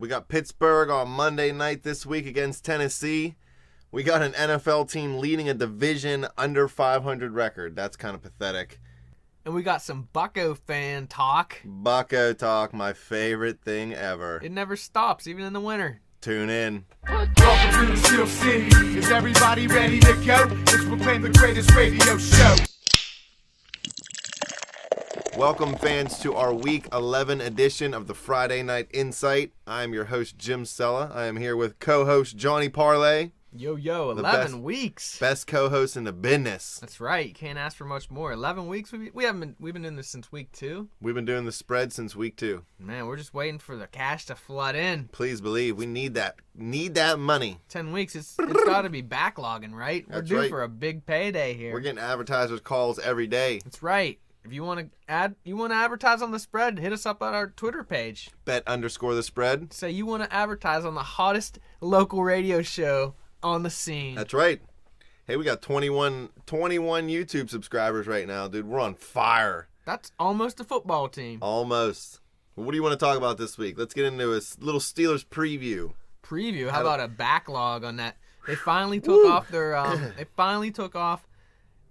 We got Pittsburgh on Monday night this week against Tennessee. We got an NFL team leading a division under 500 record. That's kind of pathetic. And we got some Bucco fan talk. Bucco talk, my favorite thing ever. It never stops, even in the winter. Tune in. Welcome to the Steel City. Is everybody ready to go? Let's proclaim the greatest radio show. Welcome, fans, to our Week 11 edition of the Friday Night Insight. I am your host, Jim Sella. I am here with co-host Johnny Parlay. Yo, 11 weeks. Best co-host in the business. That's right. You can't ask for much more. 11 weeks. We've been doing this since week 2. We've been doing the spread since week 2. Man, we're just waiting for the cash to flood in. Please believe we need that. Need that money. 10 weeks. It's got to be backlogging, right? That's we're due right. for a big payday here. We're getting advertisers' calls every day. That's right. If you want to advertise on the spread, hit us up on our Twitter page. Bet_the spread. Say you want to advertise on the hottest local radio show on the scene. That's right. Hey, we got 21 YouTube subscribers right now, dude. We're on fire. That's almost a football team. Almost. Well, what do you want to talk about this week? Let's get into a little Steelers preview. How about a backlog on that? They finally took off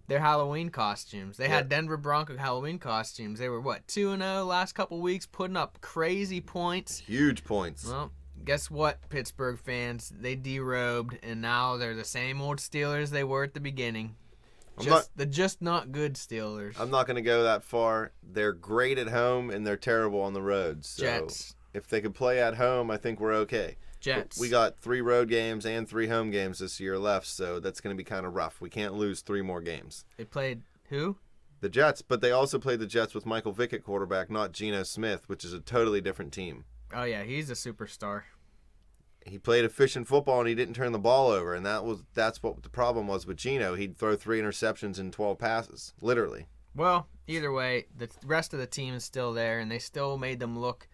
their Halloween costumes. They had Denver Bronco Halloween costumes. They were 2-0 last couple weeks, putting up crazy points. Huge points. Well, guess what, Pittsburgh fans? They derobed, and now they're the same old Steelers they were at the beginning. The just not good Steelers. I'm not going to go that far. They're great at home, and they're terrible on the road. So Jets. If they could play at home, I think we're okay. Jets. But we got 3 road games and 3 home games this year left, so that's going to be kind of rough. We can't lose 3 more games. They played who? The Jets, but they also played the Jets with Michael Vick at quarterback, not Geno Smith, which is a totally different team. Oh, yeah, he's a superstar. He played efficient football, and he didn't turn the ball over, and that's what the problem was with Geno. He'd throw 3 interceptions in 12 passes, literally. Well, either way, the rest of the team is still there, and they still made them look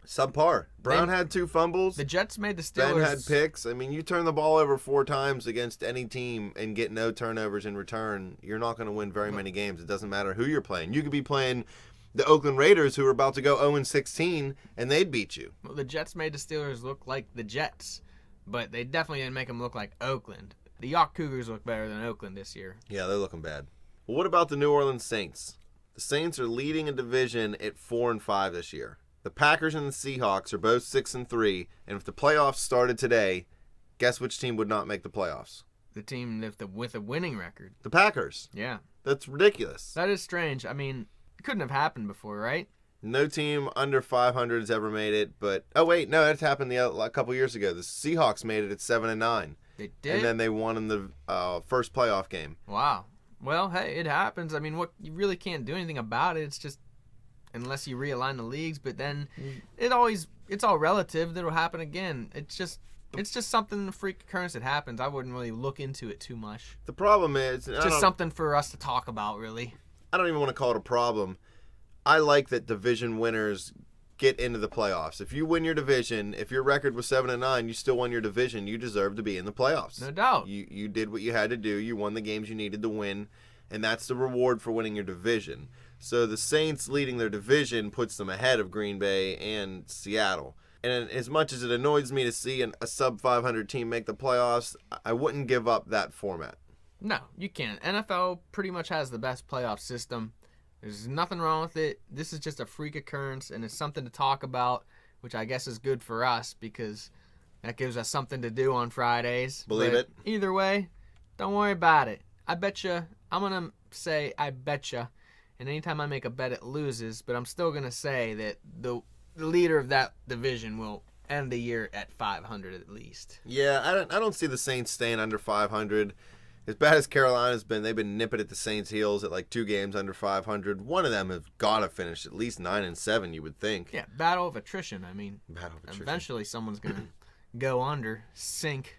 subpar. Brown had 2 fumbles. The Jets made the Steelers. Ben had picks. I mean, you turn the ball over 4 times against any team and get no turnovers in return, you're not going to win very many games. It doesn't matter who you're playing. You could be playing the Oakland Raiders, who are about to go 0-16, and they'd beat you. Well, the Jets made the Steelers look like the Jets, but they definitely didn't make them look like Oakland. The York Cougars look better than Oakland this year. Yeah, they're looking bad. Well, what about the New Orleans Saints? The Saints are leading a division at 4-5 this year. The Packers and the Seahawks are both 6-3, and if the playoffs started today, guess which team would not make the playoffs? The team with a winning record. The Packers. Yeah. That's ridiculous. That is strange. I mean, it couldn't have happened before, right? No team under 500 has ever made it, but that's happened a couple years ago. The Seahawks made it at 7-9. They did, and then they won in the first playoff game. Wow. Well, hey, it happens. I mean, you really can't do anything about it. It's just unless you realign the leagues, but then it's all relative. That'll happen again. It's just something, a freak occurrence that happens. I wouldn't really look into it too much. The problem is just something for us to talk about, really. I don't even want to call it a problem. I like that division winners get into the playoffs. If you win your division, if your record was 7-9, you still won your division, you deserve to be in the playoffs. No doubt. You did what you had to do. You won the games you needed to win, and that's the reward for winning your division. So the Saints leading their division puts them ahead of Green Bay and Seattle. And as much as it annoys me to see a sub-500 team make the playoffs, I wouldn't give up that format. No, you can't. NFL pretty much has the best playoff system. There's nothing wrong with it. This is just a freak occurrence, and it's something to talk about, which I guess is good for us because that gives us something to do on Fridays. Believe it. Either way, don't worry about it. I'm going to say I betcha. And anytime I make a bet, it loses. But I'm still going to say that the leader of that division will end the year at 500 at least. Yeah, I don't see the Saints staying under 500. As bad as Carolina's been, they've been nipping at the Saints' heels at 2 games under 500. One of them has got to finish at least 9-7, you would think. Yeah, battle of attrition. I mean, attrition. Eventually someone's going to go under, sink.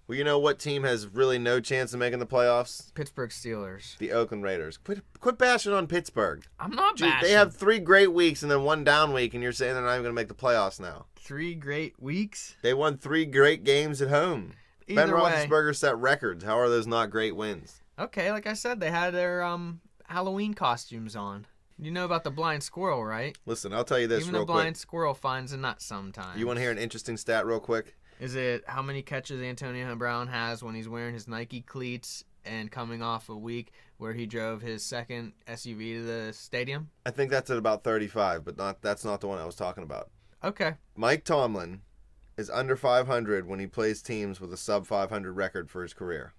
Well, you know what team has really no chance of making the playoffs? Pittsburgh Steelers. The Oakland Raiders. Quit bashing on Pittsburgh. I'm not bashing. They have 3 great weeks and then 1 down week, and you're saying they're not even going to make the playoffs now. 3 great weeks? They won 3 great games at home. Ben Roethlisberger set records. How are those not great wins? Okay, like I said, they had their Halloween costumes on. You know about the blind squirrel, right? Listen, I'll tell you this Even real a blind quick. squirrel finds a nut sometimes. You want to hear an interesting stat real quick? Is it how many catches Antonio Brown has when he's wearing his Nike cleats and coming off a week where he drove his second SUV to the stadium? I think that's at about 35, but that's not the one I was talking about. Okay. Mike Tomlin is under 500 when he plays teams with a sub 500 record for his career.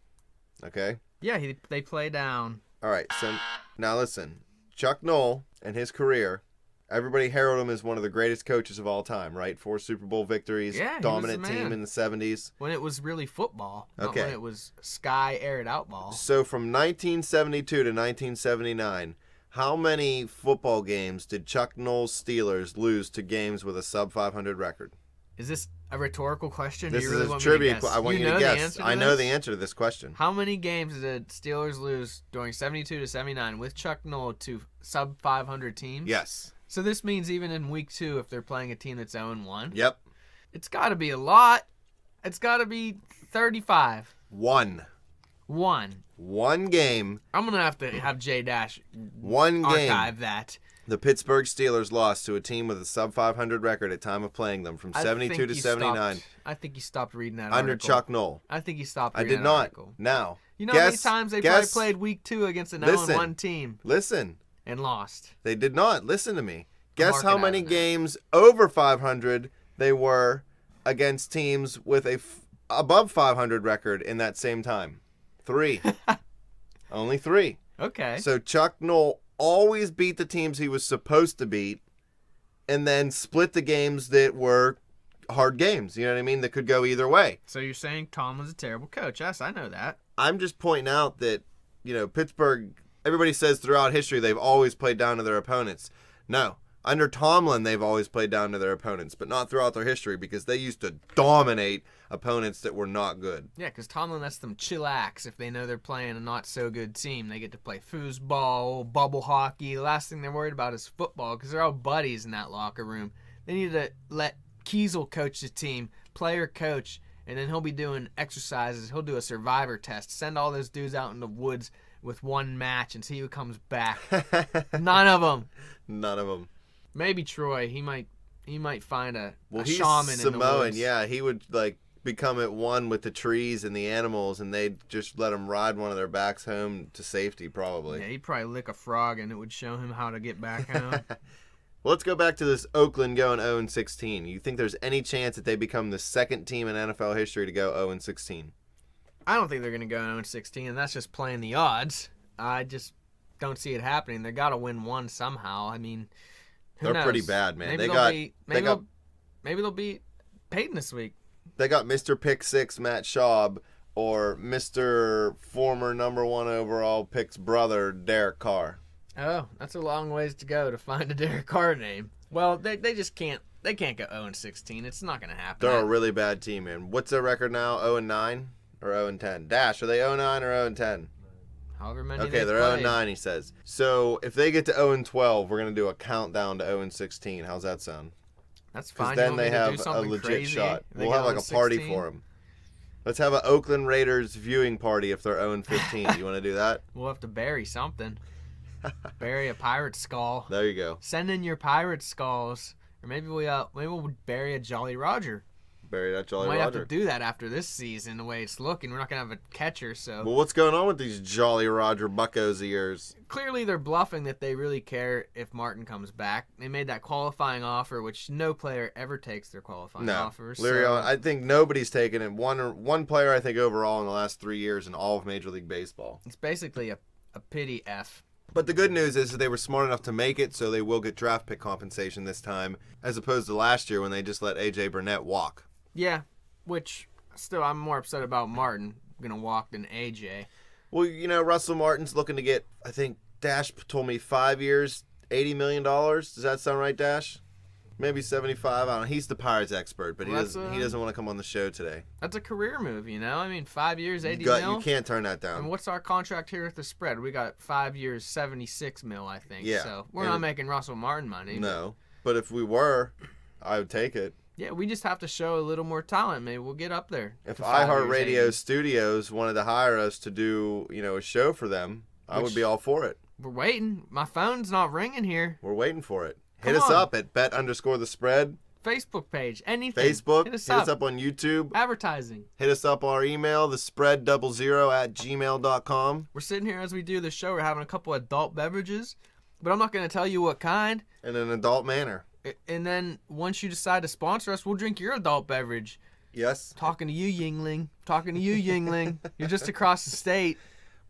Okay? Yeah, they play down. All right, so now listen. Chuck Noll and his career, everybody heralded him as one of the greatest coaches of all time, right? 4 Super Bowl victories, Yeah, he dominant was the man. team in the 70s. When it was really football, not Okay. when it was sky aired out ball. So from 1972 to 1979, how many football games did Chuck Noll's Steelers lose to games with a sub 500 record? Is this a rhetorical question? This Do you really is a want trivia. me to guess? I want you know to the guess. answer to I know this? the answer to this question. How many games did Steelers lose during 72 to 79 with Chuck Noll to sub 500 teams? Yes. So this means even in week 2, if they're playing a team that's 0-1, Yep. it's got to be a lot. It's got to be 35. One game. I'm going to have J-Dash One game. archive that. The Pittsburgh Steelers lost to a team with a sub 500 record at time of playing them from 72 to 79 I think you stopped reading that under article. Chuck Noll. I think you stopped I reading did that not. article. Now, You know how many guess- times they guess- probably played week 2 against an Listen. 0-1 team Listen. and lost? They did not. Listen to me. Guess marking how out many on that. games over 500 they were against teams with a above 500 record in that same time? 3. Only 3. Okay. So Chuck Noll always beat the teams he was supposed to beat and then split the games that were hard games. You know what I mean? That could go either way. So you're saying Tomlin's a terrible coach. Yes, I know that. I'm just pointing out that, Pittsburgh, everybody says throughout history they've always played down to their opponents. No. Under Tomlin, they've always played down to their opponents, but not throughout their history because they used to dominate opponents that were not good. Yeah, because Tomlin lets them chillax if they know they're playing a not-so-good team. They get to play foosball, bubble hockey. The last thing they're worried about is football because they're all buddies in that locker room. They need to let Kiesel coach the team, player coach, and then he'll be doing exercises. He'll do a survivor test. Send all those dudes out in the woods with one match and see who comes back. None of them. None of them. Maybe Troy. He might find a He's shaman in the Samoan. woods. Yeah, he would become at one with the trees and the animals, and they'd just let him ride one of their backs home to safety, probably. Yeah, he'd probably lick a frog and it would show him how to get back home. Well, let's go back to this Oakland going 0-16. You think there's any chance that they become the second team in NFL history to go 0-16? I don't think they're going to go 0-16, and that's just playing the odds. I just don't see it happening. They got to win one somehow. I mean, who They're knows? pretty bad, man. Maybe they'll beat Peyton this week. They got Mr. Pick 6 Matt Schaub or Mr. former number 1 overall pick's brother Derek Carr. Oh, that's a long ways to go to find a Derek Carr name. Well, they just can't. They can't go 0-16. It's not going to happen. They're a really bad team, man. What's their record now? 0-9 or 0-10? Dash, are they 0-9 or 0-10? However many. Okay, they're 0-9, he says. So if they get to 0-12, we're going to do a countdown to 0-16. How's that sound? That's Because fine. then You they want me to have do a something legit crazy? shot. They We'll go have like a party 0-16? for them. Let's have an Oakland Raiders viewing party if they're 0-15. You want to do that? We'll have to bury something. Bury a pirate skull. There you go. Send in your pirate skulls, or maybe we'll bury a Jolly Roger. Bury that Jolly Might Roger. have to do that after this season, the way it's looking. We're not gonna have a catcher, so Well, what's going on with these Jolly Roger Buccos of yours? clearly they're bluffing that they really care if Martin comes back. They made that qualifying offer, which no player ever takes their qualifying No. offers. Larry, so I think nobody's taken it. One player, I think, overall in the last 3 years in all of Major League Baseball. it's basically a pity F. But the good news is that they were smart enough to make it, so they will get draft pick compensation this time, as opposed to last year when they just let A.J. Burnett walk. Yeah, which still I'm more upset about Martin gonna walk than AJ. Well, Russell Martin's looking to get, I think Dash told me 5 years, $80 million. Does that sound right, Dash? Maybe 75. I don't know. He's the Pirates expert, but he Well, doesn't want to come on the show today. That's a career move, I mean, 5 years, 80 You mil. can't turn that And down. what's our contract here at the spread? We got 5 years, 76 mil, I think. Yeah. So we're And not making Russell Martin money. No. But if we were, I would take it. Yeah, we just have to show a little more talent. Maybe we'll get up there. If to 5 iHeartRadio years, 80. Studios wanted to hire us to do, a show for them, I would Which- be all for it. We're waiting. My phone's not ringing here. We're waiting for it. Come Hit us on. up at bet_the_spread. Facebook page, anything. Facebook. Hit us Hit us up on YouTube. Advertising. Hit us up on our email, thespread00@gmail.com. We're sitting here as we do the show. We're having a couple adult beverages, but I'm not going to tell you what kind. In an adult manner. And then once you decide to sponsor us, we'll drink your adult beverage. Yes. Talking to you, Yingling. Talking to you, Yingling. You're just across the state.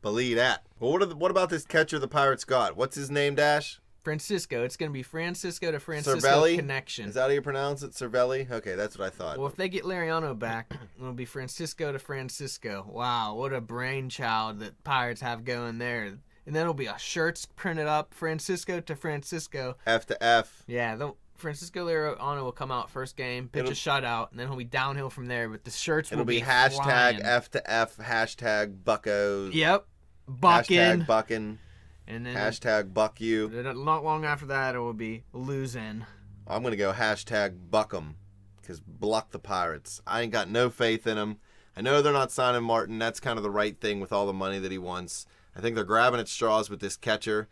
Believe that. Well, what about this catcher the Pirates got? What's his name, Dash? Francisco. It's going to be Francisco to Francisco Cervelli? connection. Is that how you pronounce it? Cervelli? Okay, that's what I thought. Well, if they get Lariano back, it'll be Francisco to Francisco. Wow, what a brainchild that Pirates have going there. And then it'll be a shirts printed up, Francisco to Francisco. F to F. Yeah, Francisco Lariano will come out first game, pitch a shutout, and then he'll be downhill from there. But the shirts will be hashtag flying. F to F, hashtag Buccos. Yep, Buckin'. Hashtag Buckin'. And then Hashtag Buck you. not long after that, it will be losing. I'm going to go hashtag Buck 'em. Because Buck the Pirates. I ain't got no faith in them. I know they're not signing Martin. That's kind of the right thing with all the money that he wants. I think they're grabbing at straws with this catcher.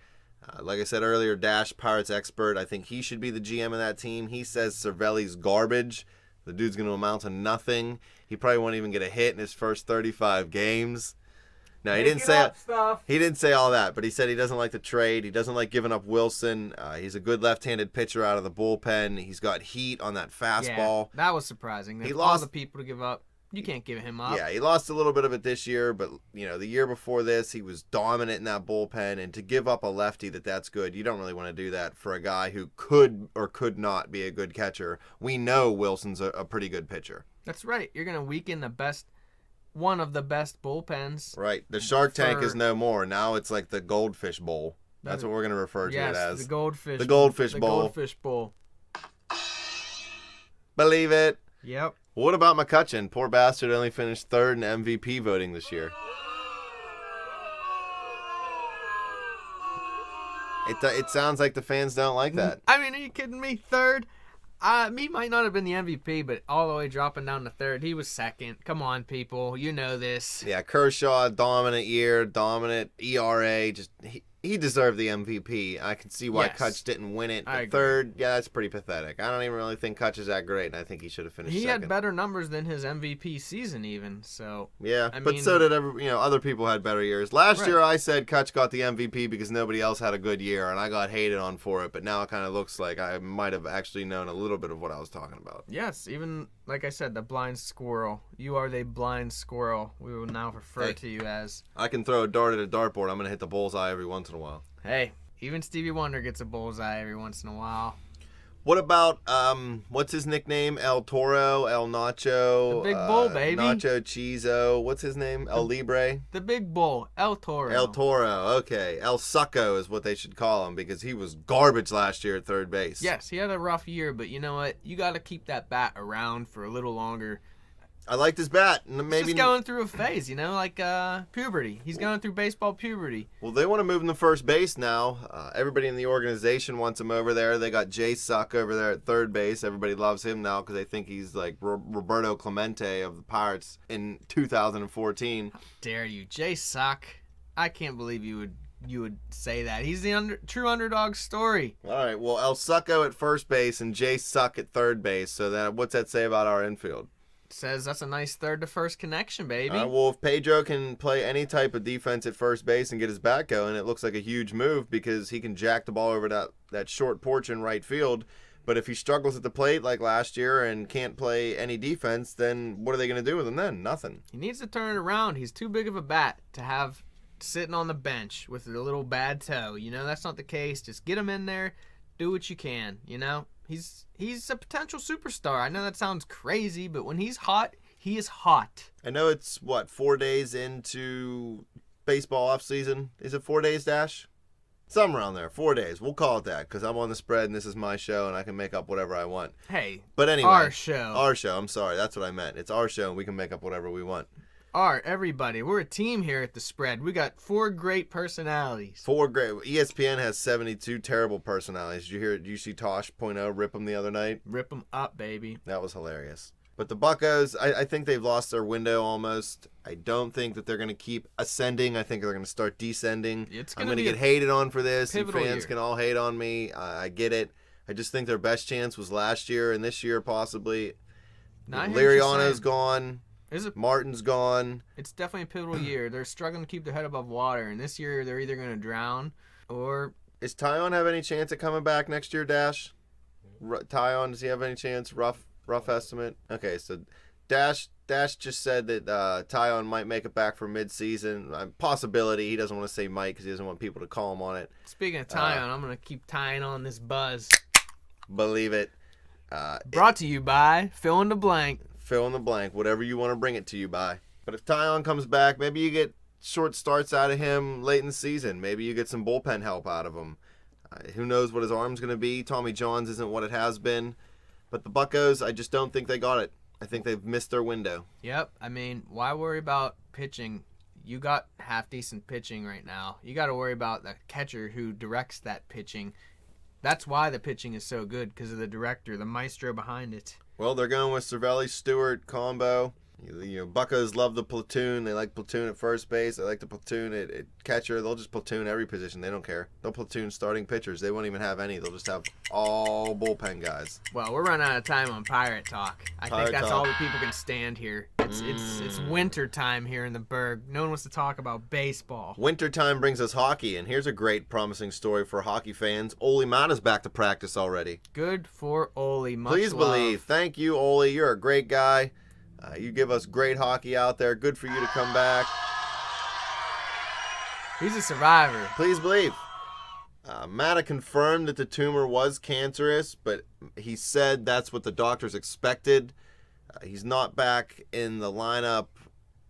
Like I said earlier, Dash, Pirates expert. I think he should be the GM of that team. He says Cervelli's garbage. The dude's going to amount to nothing. He probably won't even get a hit in his first 35 games. No, he didn't say all that, but he said he doesn't like the trade. He doesn't like giving up Wilson. He's a good left-handed pitcher out of the bullpen. He's got heat on that fastball. Yeah, that was surprising. He All lost the people to give up. You can't give him up. Yeah, he lost a little bit of it this year, but the year before this, he was dominant in that bullpen. And to give up a lefty that's good, you don't really want to do that for a guy who could or could not be a good catcher. We know Wilson's a pretty good pitcher. That's right. You're gonna weaken one of the best bullpens. Right. The Shark Tank is no more. Now it's like the Goldfish Bowl. That's what we're going to refer to it as. The Goldfish. The Goldfish the Bowl. Goldfish Bowl. Believe it. Yep. What about McCutchen? Poor bastard only finished third in MVP voting this year. It sounds like the fans don't like that. I mean, are you kidding me? Third? He might not have been the MVP, but all the way dropping down to third, he was second. Come on, people. You know this. Yeah, Kershaw, dominant year, dominant ERA. Just he deserved the MVP. I can see why Kutch didn't win it. But third, yeah, that's pretty pathetic. I don't even really think Kutch is that great, and I think he should have finished second. He had better numbers than his MVP season even, so... Yeah, but so did other people had better years. Last year I said Kutch got the MVP because nobody else had a good year, and I got hated on for it, but now it kind of looks like I might have actually known a little bit of what I was talking about. Yes, even, like I said, the blind squirrel. You are the blind squirrel, we will now refer to you as. I can throw a dart at a dartboard. I'm going to hit the bullseye every once in a while. Hey, even Stevie Wonder gets a bullseye every once in a while. What about, what's his nickname? El Toro, El Nacho. The Big Bull, baby. Nacho Chizo. What's his name? El Libre? The Big Bull, El Toro. El Toro, okay. El Succo is what they should call him because he was garbage last year at third base. Yes, he had a rough year, but you know what? You got to keep that bat around for a little longer. I liked his bat. Maybe he's just going through a phase, like puberty. He's going through baseball puberty. Well, they want to move him to first base now. Everybody in the organization wants him over there. They got Jay Suck over there at third base. Everybody loves him now because they think he's like Roberto Clemente of the Pirates in 2014. How dare you, Jay Suck? I can't believe you would say that. He's the true underdog story. All right. Well, El Succo at first base and Jay Suck at third base. So then, what's that say about our infield? Says that's a nice third to first connection, baby. Well, if Pedro can play any type of defense at first base and get his bat going, it looks like a huge move because he can jack the ball over that short porch in right field. But if he struggles at the plate like last year and can't play any defense, then what are they going to do with him then? Nothing. He needs to turn it around. He's too big of a bat to have sitting on the bench with a little bad toe. That's not the case. Just get him in there, do what you can, He's a potential superstar. I know that sounds crazy, but when he's hot, he is hot. I know it's, 4 days into baseball off season? Is it 4 days, Dash? Somewhere around there. 4 days. We'll call it that because I'm on the spread and this is my show and I can make up whatever I want. Hey, but anyway, our show. Our show. I'm sorry. That's what I meant. It's our show and we can make up whatever we want. Everybody. We're a team here at the spread. We got 4 great personalities. 4 great. ESPN has 72 terrible personalities. Did you see Tosh.0 rip them the other night? Rip them up, baby. That was hilarious. But the Buccos, I think they've lost their window almost. I don't think that they're going to keep ascending. I think they're going to start descending. I'm going to get hated on for this. You fans can all hate on me. I get it. I just think their best chance was last year and this year possibly. Liriano's gone. Martin's gone. It's definitely a pivotal year. They're struggling to keep their head above water, and this year they're either going to drown or... Is Tyon have any chance at coming back next year, Dash? Tyon, does he have any chance? Rough estimate? Okay, so Dash just said that Tyon might make it back for mid-season. Possibility. He doesn't want to say might because he doesn't want people to call him on it. Speaking of Tyon, I'm going to keep tying on this buzz. Believe it. Brought to you by Fill in the Blank. Fill in the blank, whatever you want to bring it to you by. But if Tyon comes back, maybe you get short starts out of him late in the season. Maybe you get some bullpen help out of him. Who knows what his arm's going to be. Tommy John's isn't what it has been. But the Buccos, I just don't think they got it. I think they've missed their window. Yep. I mean, why worry about pitching? You got half-decent pitching right now. You got to worry about the catcher who directs that pitching. That's why the pitching is so good, because of the director, the maestro behind it. Well, they're going with Cervelli-Stewart combo. Buccos love the platoon. They like platoon at first base. They like the platoon at catcher. They'll just platoon every position. They don't care. They'll platoon starting pitchers. They won't even have any. They'll just have all bullpen guys. Well, we're running out of time on Pirate Talk. I think that's all the people can stand here. It's winter time here in the Berg. No one wants to talk about baseball. Winter time brings us hockey, and here's a great promising story for hockey fans. Ole Mata's back to practice already. Good for Ole. Much Please love. believe. Thank you, Ole. You're a great guy. You give us great hockey out there. Good for you to come back. He's a survivor. Please believe. Mata confirmed that the tumor was cancerous, but he said that's what the doctors expected. He's not back in the lineup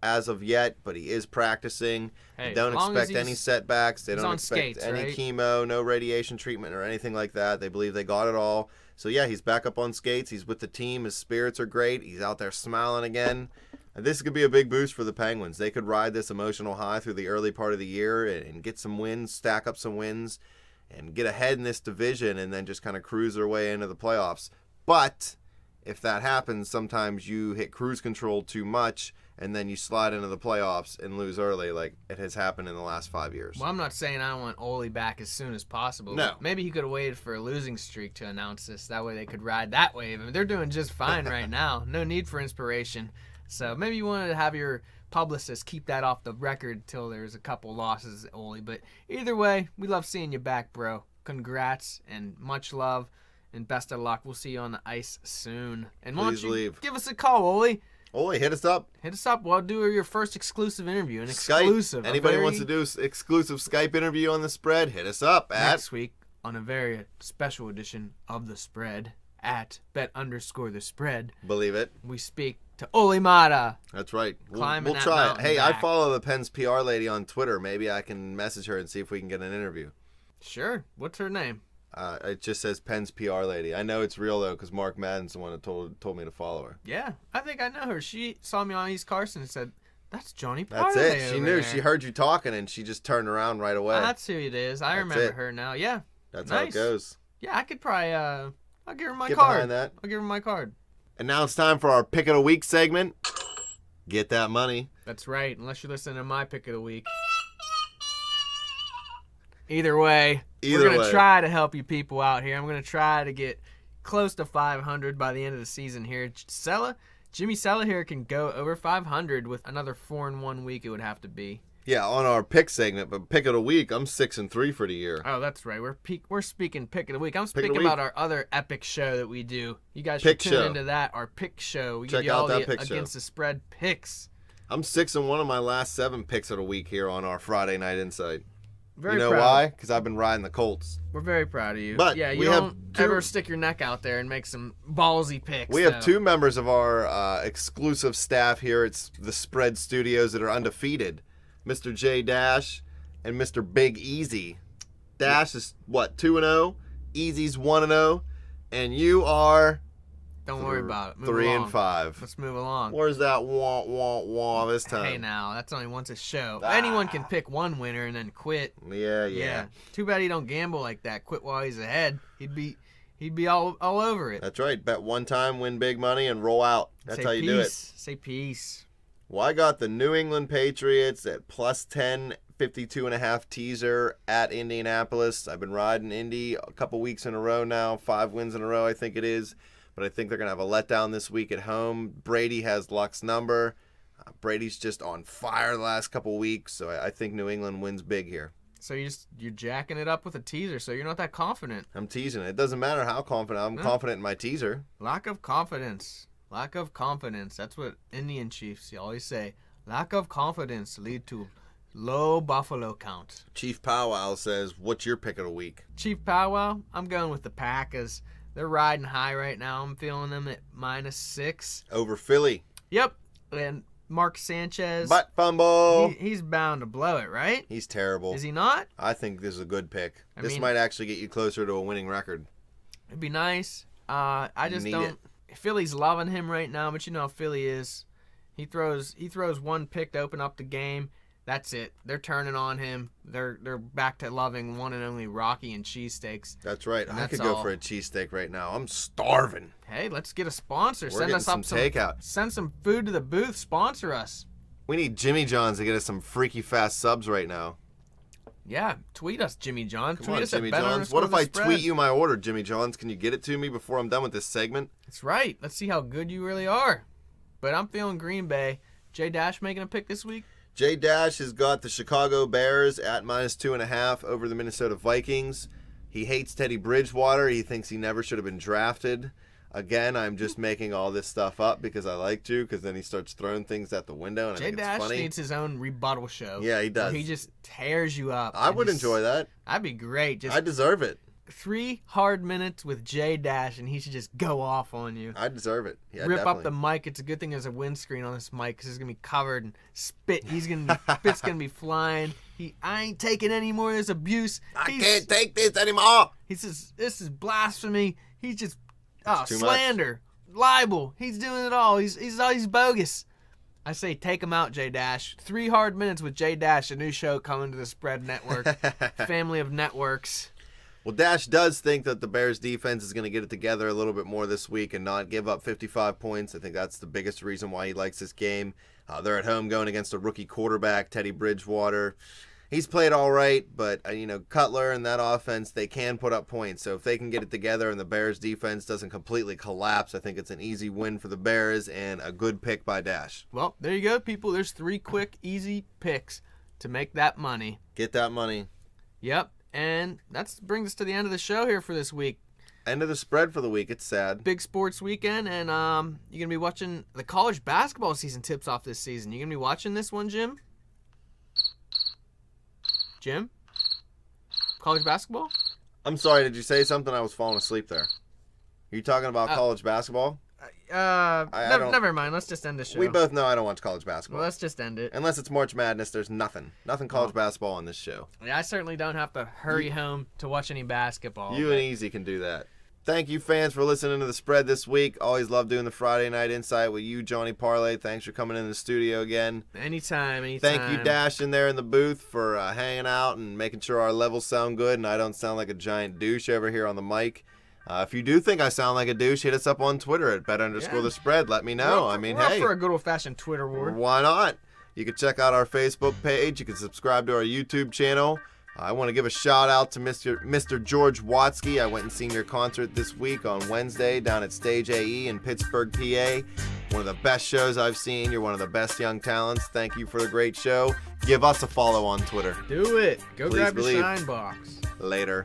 as of yet, but he is practicing. They don't expect any setbacks. They don't expect any chemo, no radiation treatment or anything like that. They believe they got it all. So, yeah, he's back up on skates. He's with the team. His spirits are great. He's out there smiling again. This could be a big boost for the Penguins. They could ride this emotional high through the early part of the year and get some wins, stack up some wins, and get ahead in this division and then just kind of cruise their way into the playoffs. But if that happens, sometimes you hit cruise control too much and then you slide into the playoffs and lose early like it has happened in the last 5 years. Well, I'm not saying I don't want Ole back as soon as possible. No. Maybe he could have waited for a losing streak to announce this. That way they could ride that wave. I mean, they're doing just fine right now. No need for inspiration. So maybe you wanted to have your publicist keep that off the record until there's a couple losses, Ole. But either way, we love seeing you back, bro. Congrats and much love and best of luck. We'll see you on the ice soon. And why don't you give us a call, Ole? Ole, hit us up. Hit us up. We'll do your first exclusive interview. Skype. Anybody wants to do an exclusive Skype interview on the spread, hit us up next week on a very special edition of the spread at bet_the spread. Believe it. We speak to Ole Mata. That's right. We'll try it. Hey, back. I follow the Penn's PR lady on Twitter. Maybe I can message her and see if we can get an interview. Sure. What's her name? It just says Penn's PR lady. I know it's real, though, because Mark Madden's the one that told me to follow her. Yeah, I think I know her. She saw me on East Carson and said, that's Johnny Parlay. That's it. She knew. There. She heard you talking, and she just turned around right away. That's who it is. I remember her now. Yeah. That's nice. How it goes. Yeah, I could probably, I'll give her my Get card. Behind that. I'll give her my card. And now it's time for our Pick of the Week segment. Get that money. That's right, unless you're listening to my Pick of the Week. Either way, we're going to try to help you people out here. I'm going to try to get close to 500 by the end of the season here. Jimmy Sella here can go over 500 with another 4-1 week it would have to be. Yeah, on our pick segment, but Pick of the Week, I'm 6-3 for the year. Oh, that's right. We're speaking Pick of the Week. I'm speaking about our other epic show that we do. You guys should tune into that, our pick show. We give you all the against the spread picks. I'm 6-1 of my last 7 picks of the week here on our Friday Night Insight. Very you know proud. why? Because I've been riding the Colts. We're very proud of you. But yeah, you don't ever stick your neck out there and make some ballsy picks. We have 2 members of our exclusive staff here. It's the Spread Studios that are undefeated. Mr. J Dash and Mr. Big Easy. Dash is what, 2-0? Easy's 1-0. And you are... Don't worry about it. Move 3-5. Let's move along. Where's that wah this time? Hey now, that's only once a show. Anyone can pick one winner and then quit. Yeah. Too bad he don't gamble like that. Quit while he's ahead. He'd he'd be all over it. That's right. Bet one time, win big money, and roll out. That's how you do it. Say peace. Well, I got the New England Patriots at plus 10, 52.5 teaser at Indianapolis. I've been riding Indy a couple weeks in a row now, 5 wins in a row, I think it is. But I think they're going to have a letdown this week at home. Brady has Luck's number. Brady's just on fire the last couple weeks, so I think New England wins big here. So you're jacking it up with a teaser, so you're not that confident. I'm teasing it. It doesn't matter how confident. I'm confident in my teaser. Lack of confidence. Lack of confidence. That's what Indian Chiefs always say. Lack of confidence lead to low Buffalo count. Chief Powwow says, what's your pick of the week? Chief Powwow, I'm going with the Packers. They're riding high right now. I'm feeling them at -6. Over Philly. Yep. And Mark Sanchez. Butt fumble. He's bound to blow it, right? He's terrible. Is he not? I think this is a good pick. I This mean, might actually get you closer to a winning record. It'd be nice. I just Need don't. Philly's loving him right now, but you know how Philly is. He throws one pick to open up the game. That's it. They're turning on him. They're back to loving one and only Rocky and cheesesteaks. That's right. And I that's could go all. for a cheesesteak right now. I'm starving. Hey, let's get a sponsor. We're Send getting us up some takeout. Send some food to the booth. Sponsor us. We need Jimmy John's to get us some freaky fast subs right now. Yeah, tweet us, Jimmy John. Come tweet on, us Jimmy at John's. What if I _thespread. tweet you my order, Jimmy John's? Can you get it to me before I'm done with this segment? That's right. Let's see how good you really are. But I'm feeling Green Bay. J Dash making a pick this week. J Dash has got the Chicago Bears at -2.5 over the Minnesota Vikings. He hates Teddy Bridgewater. He thinks he never should have been drafted. Again, I'm just making all this stuff up because I like to, because then he starts throwing things out the window, and I J think it's Dash funny. needs his own rebuttal show. Yeah, he does. Where he just tears you up. I and would just- enjoy that. That'd be great. Just I deserve it. 3 hard minutes with J Dash, and he should just go off on you. I deserve it. Yeah, Rip definitely. up the mic. It's a good thing there's a windscreen on this mic because it's gonna be covered in spit. Spit's gonna be flying. I ain't taking any more of this abuse. I can't take this anymore. He says this is blasphemy. He's just too slander, libel. He's doing it all. He's bogus. I say take him out, J Dash. 3 hard minutes with J Dash, a new show coming to the Spread Network, family of networks. Well, Dash does think that the Bears defense is going to get it together a little bit more this week and not give up 55 points. I think that's the biggest reason why he likes this game. They're at home going against a rookie quarterback, Teddy Bridgewater. He's played all right, but, Cutler and that offense, they can put up points. So if they can get it together and the Bears defense doesn't completely collapse, I think it's an easy win for the Bears and a good pick by Dash. Well, there you go, people. There's 3 quick, easy picks to make that money. Get that money. Yep. And that brings us to the end of the show here for this week. End of the spread for the week. It's sad. Big sports weekend, and you're going to be watching the college basketball season tips off this season. You going to be watching this one, Jim? Jim? College basketball? I'm sorry, did you say something? I was falling asleep there. Are you talking about college basketball? Never mind. Let's just end the show. We both know I don't watch college basketball. Well, let's just end it. Unless it's March Madness, there's nothing college basketball on this show. Yeah, I certainly don't have to hurry home to watch any basketball. You and Easy can do that. Thank you, fans, for listening to the spread this week. Always love doing the Friday Night Insight with you, Johnny Parlay. Thanks for coming in the studio again. Anytime. Thank you, Dash, in there in the booth for hanging out and making sure our levels sound good and I don't sound like a giant douche over here on the mic. If you do think I sound like a douche, hit us up on Twitter at bet_the spread. Let me know. We're up for a good old-fashioned Twitter war. Why not? You can check out our Facebook page. You can subscribe to our YouTube channel. I want to give a shout out to Mr. George Watsky. I went and seen your concert this week on Wednesday down at Stage AE in Pittsburgh, PA. One of the best shows I've seen. You're one of the best young talents. Thank you for the great show. Give us a follow on Twitter. Do it. Go Please grab believe. your shine box. Later.